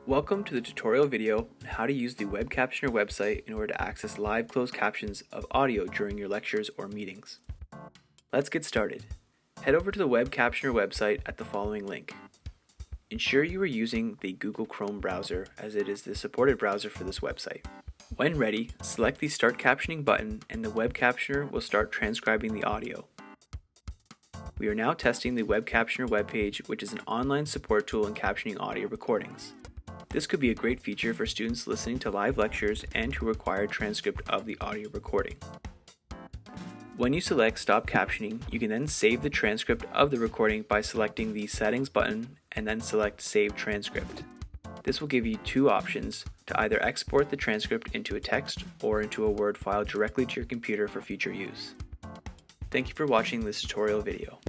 Welcome to the tutorial video on how to use the Web Captioner website in order to access live closed captions of audio during your lectures or meetings. Let's get started. Head over to the Web Captioner website at the following link. Ensure you are using the Google Chrome browser, as it is the supported browser for this website. When ready, select the Start Captioning button and the Web Captioner will start transcribing the audio. We are now testing the Web Captioner webpage, which is an online support tool in captioning audio recordings. This could be a great feature for students listening to live lectures and who require a transcript of the audio recording. When you select Stop Captioning, you can then save the transcript of the recording by selecting the Settings button and then select Save Transcript. This will give you two options to either export the transcript into a text or into a Word file directly to your computer for future use. Thank you for watching this tutorial video.